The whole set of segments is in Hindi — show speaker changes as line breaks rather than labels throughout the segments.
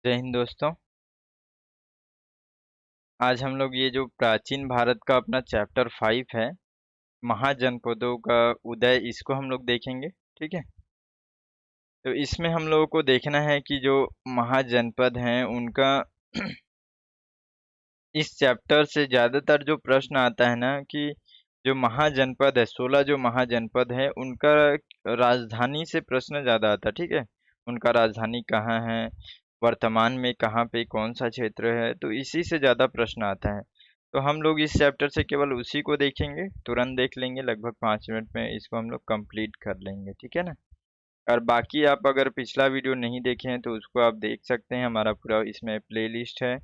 जय हिंद दोस्तों। आज हम लोग ये जो प्राचीन भारत का अपना चैप्टर 5 है, महाजनपदों का उदय, इसको हम लोग देखेंगे। ठीक है। तो इसमें हम लोगों को देखना है कि जो महाजनपद हैं उनका इस चैप्टर से ज़्यादातर जो प्रश्न आता है ना कि जो महाजनपद है, 16 जो महाजनपद है उनका राजधानी से प्रश्न ज़्यादा आता है। ठीक है। उनका राजधानी कहाँ है, वर्तमान में कहाँ पे कौन सा क्षेत्र है, तो इसी से ज़्यादा प्रश्न आता है। तो हम लोग इस चैप्टर से केवल उसी को देखेंगे, तुरंत देख लेंगे, लगभग 5 मिनट में इसको हम लोग कंप्लीट कर लेंगे। ठीक है ना। और बाकी आप अगर पिछला वीडियो नहीं देखे हैं तो उसको आप देख सकते हैं, हमारा पूरा इसमें प्लेलिस्ट है।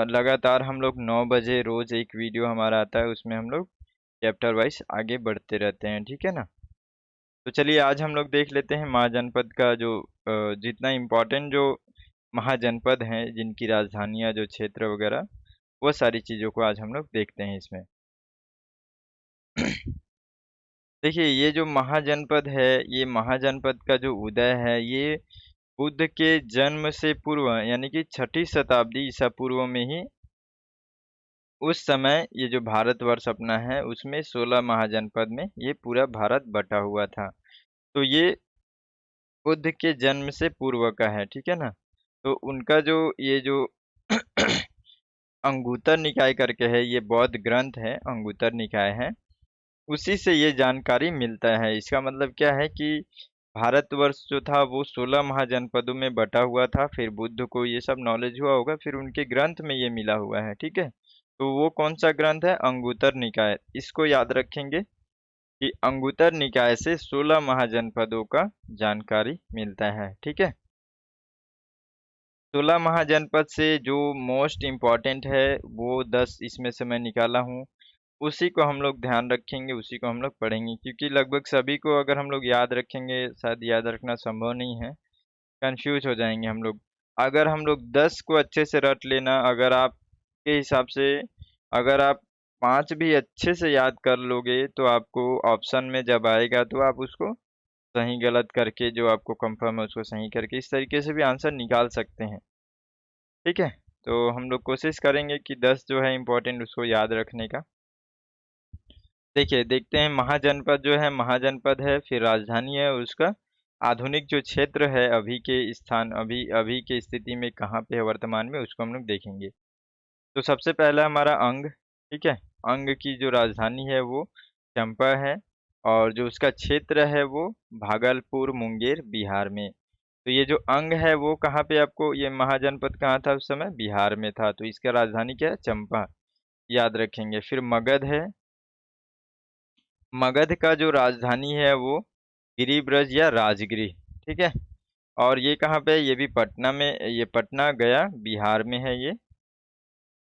लगातार हम लोग 9 बजे रोज एक वीडियो हमारा आता है, उसमें हम लोग चैप्टर वाइज आगे बढ़ते रहते हैं। ठीक है ना। तो चलिए आज हम लोग देख लेते हैं महाजनपद का जो जितना इम्पोर्टेंट जो महाजनपद हैं, जिनकी राजधानियां, जो क्षेत्र वगैरह, वो सारी चीज़ों को आज हम लोग देखते हैं इसमें। देखिए ये जो महाजनपद है, ये महाजनपद का जो उदय है, ये बुद्ध के जन्म से पूर्व यानी कि 6ठी शताब्दी ईसा पूर्व में ही, उस समय ये जो भारतवर्ष अपना है उसमें 16 महाजनपद में ये पूरा भारत बटा हुआ था। तो ये बुद्ध के जन्म से पूर्व का है। ठीक है ना। तो उनका जो ये जो अंगुत्तर निकाय करके है, ये बौद्ध ग्रंथ है, अंगुत्तर निकाय है, उसी से ये जानकारी मिलता है। इसका मतलब क्या है कि भारतवर्ष जो था वो 16 महाजनपदों में बटा हुआ था, फिर बुद्ध को ये सब नॉलेज हुआ होगा, फिर उनके ग्रंथ में ये मिला हुआ है। ठीक है। तो वो कौन सा ग्रंथ है? अंगुत्तर निकाय। इसको याद रखेंगे कि अंगुत्तर निकाय से 16 महाजनपदों का जानकारी मिलता है। ठीक है। 16 महाजनपद से जो मोस्ट इम्पॉर्टेंट है वो 10 इसमें से मैं निकाला हूँ, उसी को हम लोग ध्यान रखेंगे, उसी को हम लोग पढ़ेंगे, क्योंकि लगभग सभी को अगर हम लोग याद रखेंगे, शायद याद रखना संभव नहीं है, कंफ्यूज हो जाएंगे हम लोग। अगर हम लोग 10 को अच्छे से रट लेना, अगर आपके हिसाब से अगर आप 5 भी अच्छे से याद कर लोगे तो आपको ऑप्शन में जब आएगा तो आप उसको सही गलत करके, जो आपको कंफर्म है उसको सही करके, इस तरीके से भी आंसर निकाल सकते हैं। ठीक है। तो हम लोग कोशिश करेंगे कि 10 जो है इम्पोर्टेंट उसको याद रखने का। देखिए देखते हैं, महाजनपद जो है, महाजनपद है, फिर राजधानी है, उसका आधुनिक जो क्षेत्र है, अभी के स्थान, अभी अभी के स्थिति में कहाँ पे है वर्तमान में, उसको हम लोग देखेंगे। तो सबसे पहला हमारा अंग। ठीक है। अंग की जो राजधानी है वो चंपा है, और जो उसका क्षेत्र है वो भागलपुर, मुंगेर, बिहार में। तो ये जो अंग है वो कहाँ पे, आपको ये महाजनपद कहाँ था उस समय? बिहार में था। तो इसका राजधानी क्या है? चंपा। याद रखेंगे। फिर मगध है, मगध का जो राजधानी है वो गिरिब्रज या राजगिरी। ठीक है। और ये कहाँ पे है? ये भी पटना में, ये पटना गया बिहार में है ये।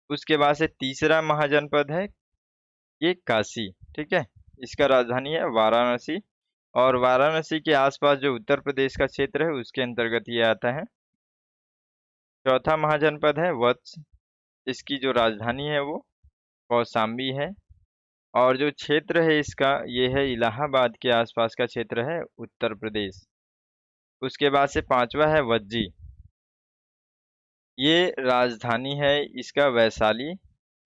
उसके बाद से तीसरा महाजनपद है ये काशी। ठीक है। इसका राजधानी है वाराणसी, और वाराणसी के आसपास जो उत्तर प्रदेश का क्षेत्र है उसके अंतर्गत ये आता है। चौथा महाजनपद है वत्स। इसकी जो राजधानी है वो कौशाम्बी है, और जो क्षेत्र है इसका ये है इलाहाबाद के आसपास का क्षेत्र है, उत्तर प्रदेश। उसके बाद से पांचवा है वज्जी। ये राजधानी है इसका वैशाली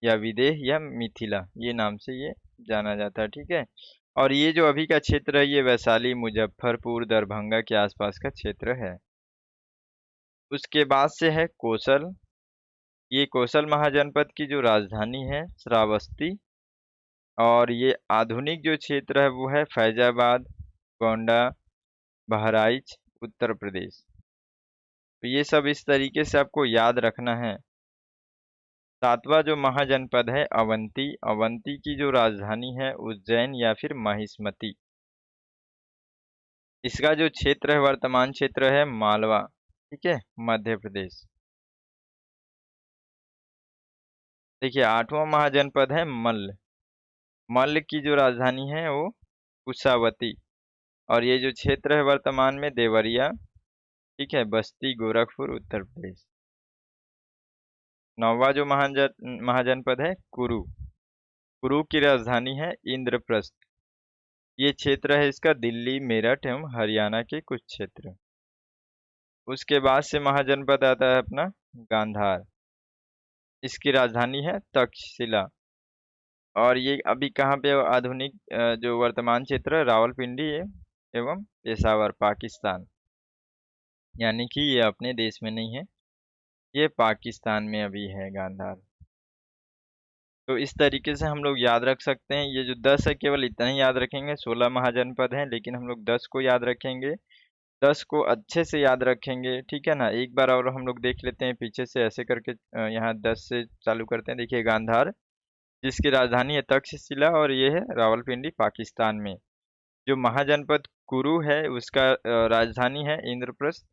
या विदेह या मिथिला, ये नाम से ये जाना जाता है। ठीक है। और ये जो अभी का क्षेत्र है ये वैशाली, मुजफ्फरपुर, दरभंगा के आसपास का क्षेत्र है। उसके बाद से है कौशल। ये कौशल महाजनपद की जो राजधानी है श्रावस्ती, और ये आधुनिक जो क्षेत्र है वो है फैजाबाद, गोंडा, बहराइच, उत्तर प्रदेश। तो ये सब इस तरीके से आपको याद रखना है। सातवां जो महाजनपद है अवंती, अवंती की जो राजधानी है उज्जैन या फिर महिष्मती। इसका जो क्षेत्र है, वर्तमान क्षेत्र है मालवा। ठीक है। मध्य प्रदेश। देखिए आठवां महाजनपद है मल्ल। मल्ल की जो राजधानी है वो कुशावती, और ये जो क्षेत्र है वर्तमान में देवरिया। ठीक है। बस्ती, गोरखपुर, उत्तर प्रदेश। नौवा जो महाजनपद है कुरु। कुरु की राजधानी है इंद्रप्रस्थ। ये क्षेत्र है इसका दिल्ली, मेरठ एवं हरियाणा के कुछ क्षेत्र। उसके बाद से महाजनपद आता है अपना गांधार। इसकी राजधानी है तक्षशिला। और ये अभी कहाँ पे है? आधुनिक जो वर्तमान क्षेत्र है रावलपिंडी है एवं पेशावर, पाकिस्तान। यानी कि ये अपने देश में नहीं है, ये पाकिस्तान में अभी है गांधार। तो इस तरीके से हम लोग याद रख सकते हैं। ये जो 10 है केवल इतना ही याद रखेंगे। 16 महाजनपद हैं लेकिन हम लोग 10 को याद रखेंगे। 10 को अच्छे से याद रखेंगे, ठीक है ना। एक बार और हम लोग देख लेते हैं पीछे से ऐसे करके, यहाँ 10 से चालू करते हैं। देखिए गांधार, जिसकी राजधानी है तक्षशिला और ये है रावलपिंडी, पाकिस्तान में। जो महाजनपद कुरु है उसका राजधानी है इंद्रप्रस्थ,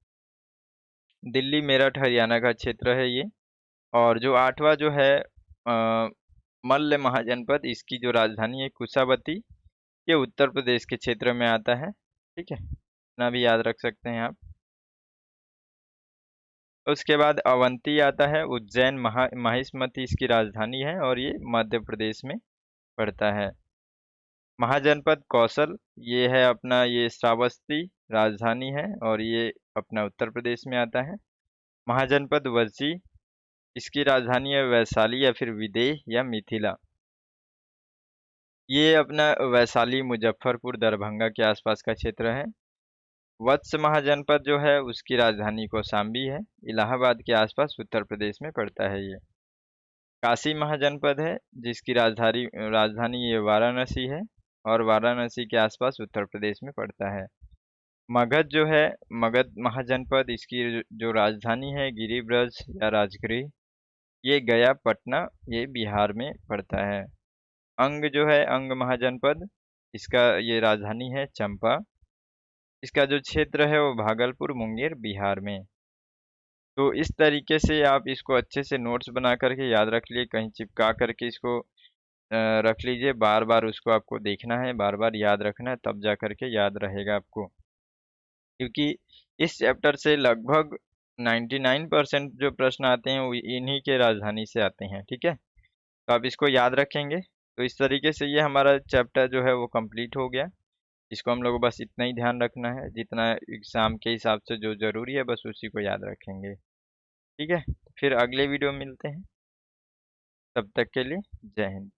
दिल्ली मेरठ हरियाणा का क्षेत्र है ये। और जो 8वां जो है मल्ल महाजनपद, इसकी जो राजधानी है कुशावती, ये उत्तर प्रदेश के क्षेत्र में आता है, ठीक है। इतना भी याद रख सकते हैं आप। उसके बाद अवंती आता है, उज्जैन माहिष्मती इसकी राजधानी है और ये मध्य प्रदेश में पड़ता है। महाजनपद कौशल, ये है अपना, ये श्रावस्ती राजधानी है और ये अपना उत्तर प्रदेश में आता है। महाजनपद वज्जी, इसकी राजधानी है वैशाली या फिर विदेह या मिथिला। ये अपना वैशाली, मुजफ्फरपुर, दरभंगा के आसपास का क्षेत्र है। वत्स महाजनपद जो है उसकी राजधानी कौशाम्बी है, इलाहाबाद के आसपास उत्तर प्रदेश में पड़ता है ये। काशी महाजनपद है, जिसकी राजधानी राजधानी ये वाराणसी है और वाराणसी के आसपास उत्तर प्रदेश में पड़ता है। मगध जो है, मगध महाजनपद, इसकी जो राजधानी है गिरिब्रज या राजगृह, ये गया, पटना, ये बिहार में पड़ता है। अंग जो है, अंग महाजनपद, इसका ये राजधानी है चंपा। इसका जो क्षेत्र है वो भागलपुर, मुंगेर, बिहार में। तो इस तरीके से आप इसको अच्छे से नोट्स बना करके याद रख लिए, कहीं चिपका करके इसको रख लीजिए। बार बार उसको आपको देखना है, बार बार याद रखना है, तब जा करके याद रहेगा आपको। क्योंकि इस चैप्टर से लगभग 99% जो प्रश्न आते हैं वो इन्हीं के राजधानी से आते हैं, ठीक है। तो आप इसको याद रखेंगे। तो इस तरीके से ये हमारा चैप्टर जो है वो कंप्लीट हो गया। इसको हम लोग को बस इतना ही ध्यान रखना है, जितना एग्जाम के हिसाब से जो जरूरी है बस उसी को याद रखेंगे, ठीक है। फिर अगले वीडियो में मिलते हैं, तब तक के लिए जय हिंद।